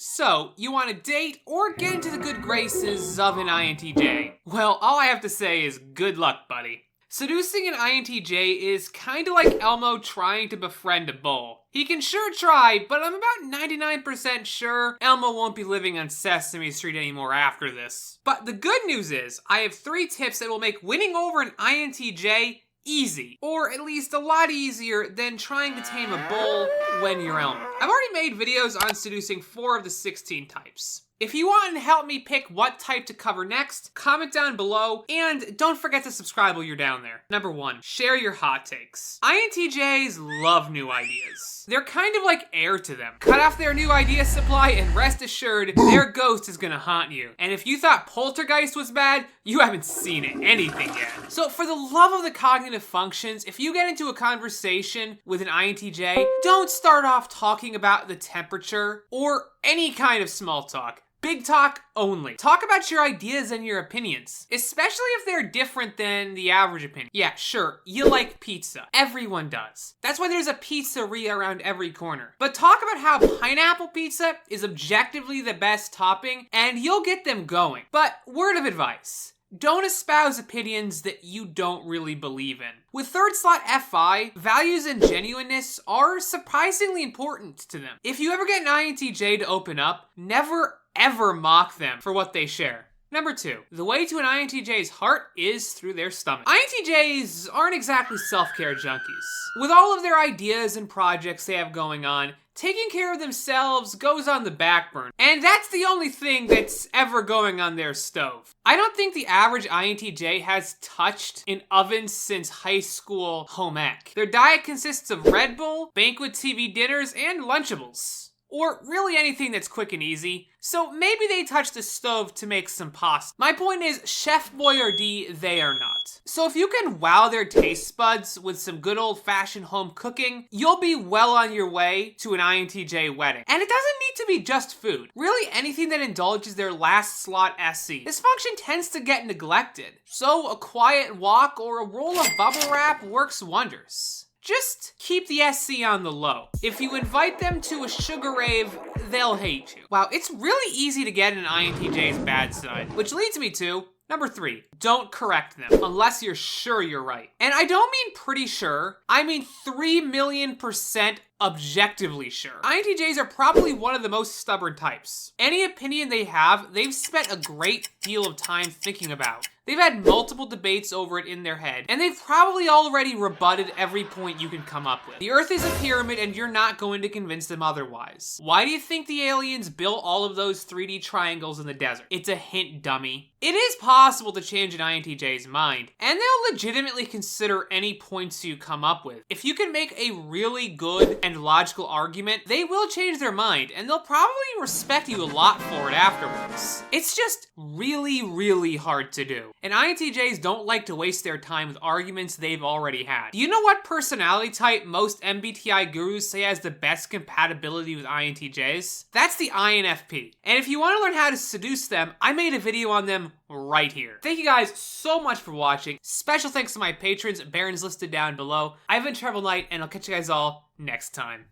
So, you want to date or get into the good graces of an INTJ? Well, all I have to say is good luck, buddy. Seducing an INTJ is kinda like Elmo trying to befriend a bull. He can sure try, but I'm about 99% sure Elmo won't be living on Sesame Street anymore after this. But the good news is, I have 3 tips that will make winning over an INTJ easy, or at least a lot easier than trying to tame a bull when you're Elmo. I've already made videos on seducing 4 of the 16 types. If you want to help me pick what type to cover next, comment down below, and don't forget to subscribe while you're down there. Number 1, share your hot takes. INTJs love new ideas. They're kind of like air to them. Cut off their new idea supply and rest assured, their ghost is gonna haunt you. And if you thought Poltergeist was bad, you haven't seen anything yet. So for the love of the cognitive functions, if you get into a conversation with an INTJ, don't start off talking about the temperature or any kind of small talk. Big talk only. Talk about your ideas and your opinions, especially if they're different than the average opinion. Yeah, sure, you like pizza. Everyone does. That's why there's a pizzeria around every corner. But talk about how pineapple pizza is objectively the best topping, and you'll get them going. But word of advice, don't espouse opinions that you don't really believe in. With third slot FI, values and genuineness are surprisingly important to them. If you ever get an INTJ to open up, never ever mock them for what they share. Number 2, the way to an INTJ's heart is through their stomach. INTJs aren't exactly self-care junkies. With all of their ideas and projects they have going on, taking care of themselves goes on the back burner. And that's the only thing that's ever going on their stove. I don't think the average INTJ has touched an oven since high school home ec. Their diet consists of Red Bull, banquet TV dinners, and Lunchables. Or really anything that's quick and easy. So maybe they touch the stove to make some pasta. My point is, Chef Boyardee, they are not. So if you can wow their taste buds with some good old-fashioned home cooking, you'll be well on your way to an INTJ wedding. And it doesn't need to be just food. Really anything that indulges their last slot SC. This function tends to get neglected. So a quiet walk or a roll of bubble wrap works wonders. Just keep the SC on the low. If you invite them to a sugar rave, they'll hate you. Wow, it's really easy to get an INTJ's bad side. Which leads me to number 3, don't correct them unless you're sure you're right. And I don't mean pretty sure, I mean 3,000,000% objectively sure. INTJs are probably one of the most stubborn types. Any opinion they have, they've spent a great deal of time thinking about. They've had multiple debates over it in their head, and they've probably already rebutted every point you can come up with. The Earth is a pyramid, and you're not going to convince them otherwise. Why do you think the aliens built all of those 3D triangles in the desert? It's a hint, dummy. It is possible to change an INTJ's mind, and they'll legitimately consider any points you come up with. If you can make a really good and logical argument, they will change their mind, and they'll probably respect you a lot for it afterwards. It's just really, really hard to do. And INTJs don't like to waste their time with arguments they've already had. Do you know what personality type most MBTI gurus say has the best compatibility with INTJs? That's the INFP. And if you want to learn how to seduce them, I made a video on them right here. Thank you guys so much for watching. Special thanks to my patrons. Barron's listed down below. I've been TrebleKnight, and I'll catch you guys all next time.